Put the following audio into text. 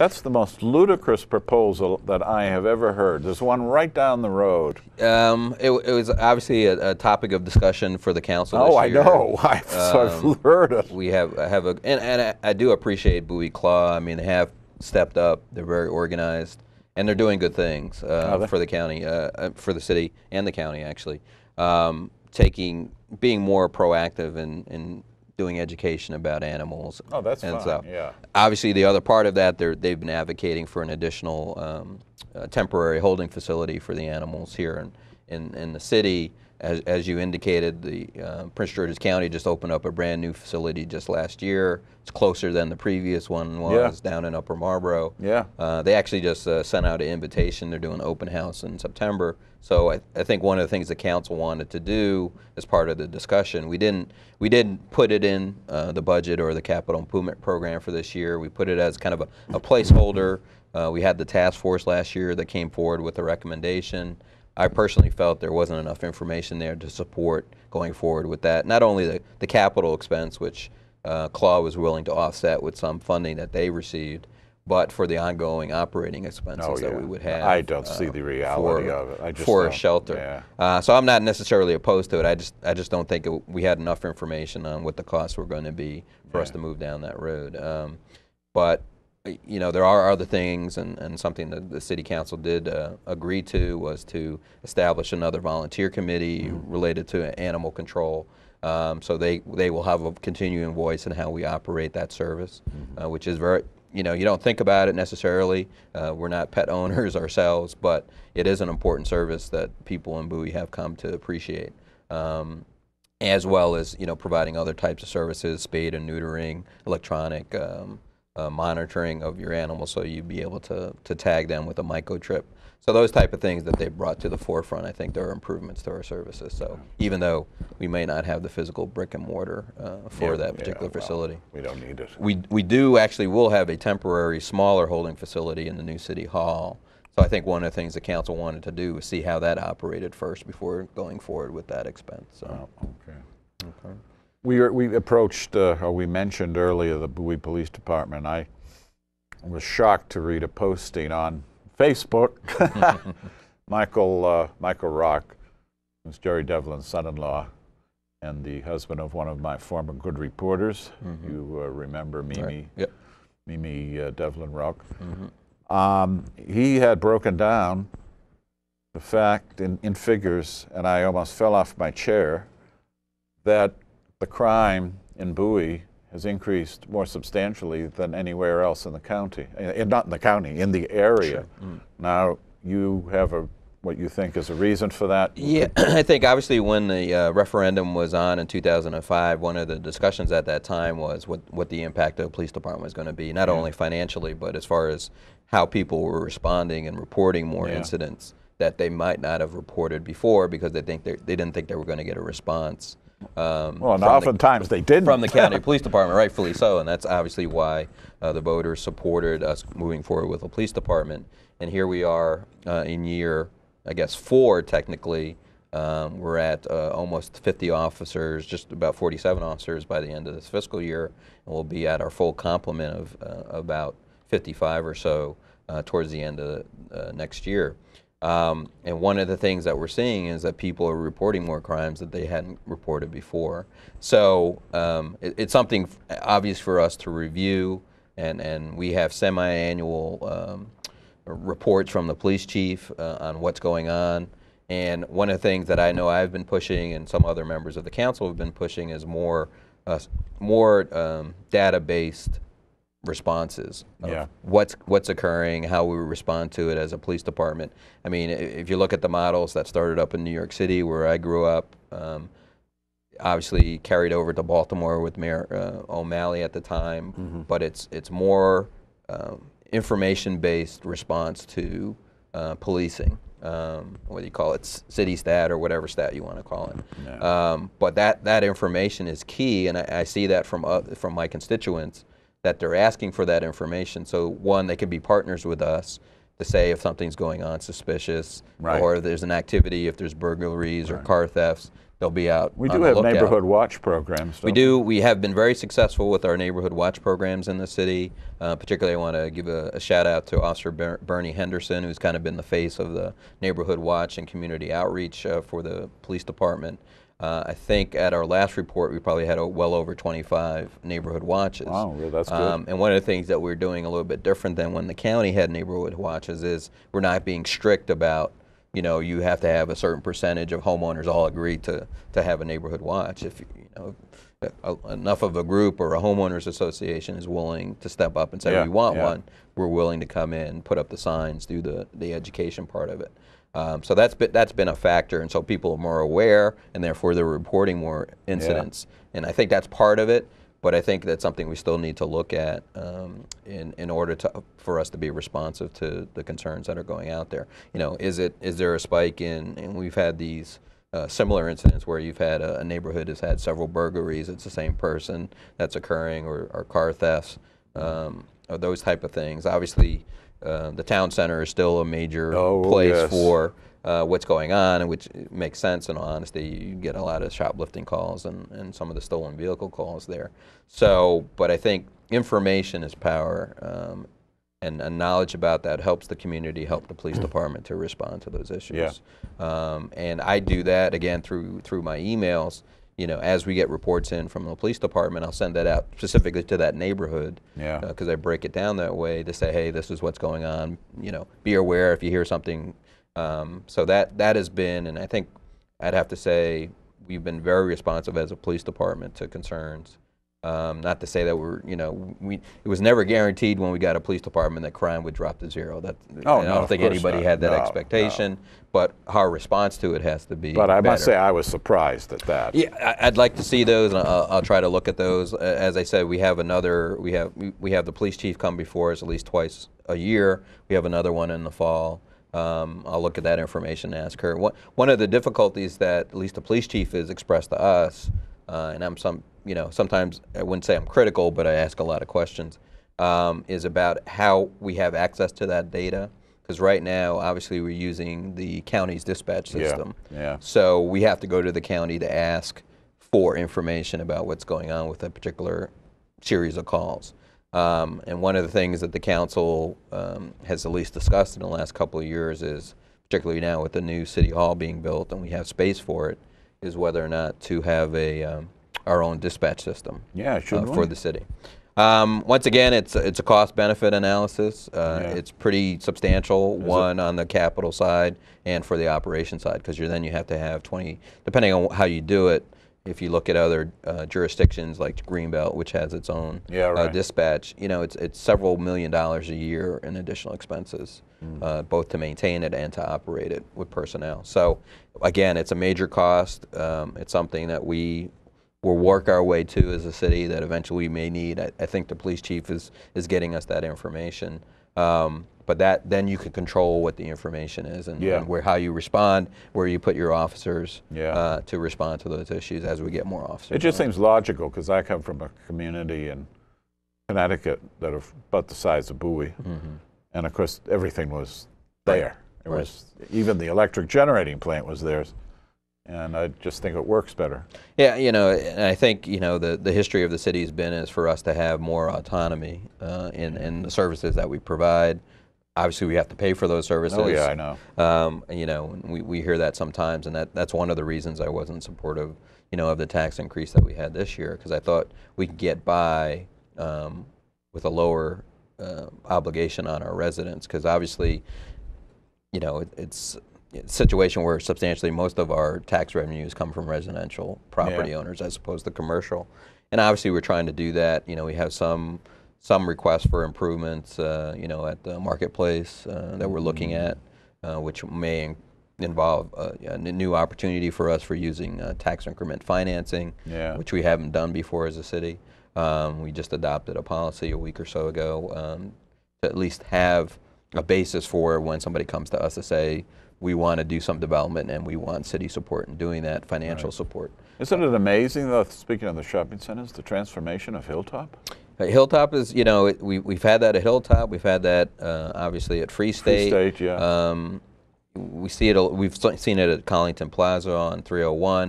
That's the most ludicrous proposal that I have ever heard. There's one right down the road. It was obviously a topic of discussion for the council this Oh, year. I know. I've heard it. We have and I do appreciate Bowie Claw. I mean, they have stepped up. They're very organized, and they're doing good things for the county, for the city and the county actually. Being more proactive in doing education about animals. Oh, that's and fine. So, yeah. Obviously, the other part of that, they've been advocating for an additional temporary holding facility for the animals here in the city. As you indicated, the Prince George's County just opened up a brand new facility just last year. It's closer than the previous one was down in Upper Marlboro. Yeah. They actually just sent out an invitation. They're doing an open house in September. So I think one of the things the council wanted to do as part of the discussion, we didn't put it in the budget or the capital improvement program for this year. We put it as kind of a placeholder. We had the task force last year that came forward with a recommendation. I personally felt there wasn't enough information there to support going forward with that. Not only the capital expense, which Claw was willing to offset with some funding that they received, but for the ongoing operating expenses that we would have. I don't see the reality of it. I just for don't. a shelter. Yeah. So I'm not necessarily opposed to it. I just don't think we had enough information on what the costs were going to be for us to move down that road. But there are other things, and something that the city council did agree to was to establish another volunteer committee related to animal control. So they will have a continuing voice in how we operate that service, which is very, you don't think about it necessarily. We're not pet owners ourselves, but it is an important service that people in Bowie have come to appreciate. As well as, providing other types of services, spade and neutering, electronic monitoring of your animals, so you'd be able to tag them with a microchip. So those type of things that they brought to the forefront, I think there are improvements to our services. So even though we may not have the physical brick and mortar for that particular facility. We don't need it. We do actually will have a temporary smaller holding facility in the new city hall. So I think one of the things the council wanted to do was see how that operated first before going forward with that expense. So. Okay. We approached, or we mentioned earlier, the Bowie Police Department. I was shocked to read a posting on Facebook. Michael Rock, who's Jerry Devlin's son-in-law and the husband of one of my former good reporters. You remember Mimi? Right. Yep. Mimi Devlin Rock. He had broken down the fact in figures, and I almost fell off my chair, that the crime in Bowie has increased more substantially than anywhere else in the county. Not in the county, in the area. Sure. Now, you have what you think is a reason for that? Yeah, I think obviously when the referendum was on in 2005, one of the discussions at that time was what the impact of the police department was going to be, not only financially, but as far as how people were responding and reporting more incidents that they might not have reported before because they didn't think they were going to get a response. Well, and oftentimes they didn't. From the county police department, rightfully so, and that's obviously why the voters supported us moving forward with a police department. And here we are in year, I guess, 4 technically. We're at almost 50 officers, just about 47 officers by the end of this fiscal year, and we'll be at our full complement of about 55 or so towards the end of next year. And one of the things that we're seeing is that people are reporting more crimes that they hadn't reported before. So it's something obvious for us to review, and we have semi-annual reports from the police chief on what's going on. And one of the things that I know I've been pushing, and some other members of the council have been pushing, is more data-based responses of what's occurring, how we respond to it as a police department. I mean, if you look at the models that started up in New York City, where I grew up, obviously carried over to Baltimore with Mayor O'Malley at the time, but it's more information-based response to policing. Whether you call it city stat or whatever stat you want to call it, but that information is key, and I see that from my constituents, that they're asking for that information. So one, they can be partners with us to say if something's going on suspicious, Right. or there's an activity, if there's burglaries or car thefts, they'll be out. We on do the have lookout. neighborhood watch programs. We do. We have been very successful with our neighborhood watch programs in the city. Particularly, I want to give a shout out to Officer Bernie Henderson, who's kind of been the face of the neighborhood watch and community outreach for the police department. I think at our last report, we probably had well over 25 neighborhood watches. Wow, well, that's good. And one of the things that we're doing a little bit different than when the county had neighborhood watches is we're not being strict about, you know, you have to have a certain percentage of homeowners all agree to have a neighborhood watch. If enough of a group or a homeowners association is willing to step up and say, Yeah, we want yeah. one, we're willing to come in, put up the signs, do the education part of it. So that's been a factor, and so people are more aware, and therefore they're reporting more incidents. And I think that's part of it, but I think that's something we still need to look at in order for us to be responsive to the concerns that are going out there. You know, is there a spike in, and we've had these similar incidents where you've had a neighborhood has had several burglaries, it's the same person that's occurring, or car thefts, or those type of things. Obviously, the town center is still a major place yes. for what's going on, and which makes sense in all honesty. You get a lot of shoplifting calls and some of the stolen vehicle calls there. So, but I think information is power, and knowledge about that helps the community, help the police department to respond to those issues. Yeah. And I do that, again, through my emails. You know, as we get reports in from the police department, I'll send that out specifically to that neighborhood. Yeah. Because I break it down that way to say, hey, this is what's going on. You know, be aware if you hear something. So that has been, and I think I'd have to say we've been very responsive as a police department to concerns. Not to say that it was never guaranteed when we got a police department that crime would drop to zero. I don't think anybody had that expectation, but our response to it has to be But I better. must say I was surprised at that. Yeah, I'd like to see those, and I'll try to look at those. As I said, we have the police chief come before us at least twice a year. We have another one in the fall. I'll look at that information and ask her. One of the difficulties that at least the police chief has expressed to us, and sometimes I wouldn't say I'm critical, but I ask a lot of questions, is about how we have access to that data. Because right now, obviously, we're using the county's dispatch system. Yeah. So we have to go to the county to ask for information about what's going on with a particular series of calls. And one of the things that the council has at least discussed in the last couple of years is, particularly now with the new city hall being built and we have space for it, is whether or not to have our own dispatch system for the city. Once again, it's a cost-benefit analysis. It's pretty substantial, one on the capital side and for the operation side, because then you have to have 20, depending on how you do it. If you look at other jurisdictions like Greenbelt, which has its own dispatch, it's several $1 million a year in additional expenses, both to maintain it and to operate it with personnel. So again, it's a major cost. It's something that we will work our way to as a city that eventually we may need. I think the police chief is getting us that information. But then you can control what the information is and how you respond, where you put your officers to respond to those issues as we get more officers. It just seems logical, because I come from a community in Connecticut that are about the size of Bowie, and of course everything was there. It was, even the electric generating plant was theirs. And I just think it works better. Yeah, and I think, the history of the city has been is for us to have more autonomy in the services that we provide. Obviously, we have to pay for those services. Oh, yeah, I know. We hear that sometimes, and that's one of the reasons I wasn't supportive, of the tax increase that we had this year, because I thought we could get by with a lower obligation on our residents, because obviously, it's a situation where substantially most of our tax revenues come from residential property owners as opposed to commercial. And obviously we're trying to do that. We have some requests for improvements, at the marketplace that we're looking at, which may involve a new opportunity for us for using tax increment financing, which we haven't done before as a city. We just adopted a policy a week or so ago to at least have a basis for when somebody comes to us to say, we want to do some development and we want city support in doing that, financial support. Isn't it amazing, though, speaking of the shopping centers, the transformation of Hilltop? Hilltop is, you know, we've had that at Hilltop. We've had that obviously at Free State. Free State, yeah. We see it. We've seen it at Collington Plaza on 301.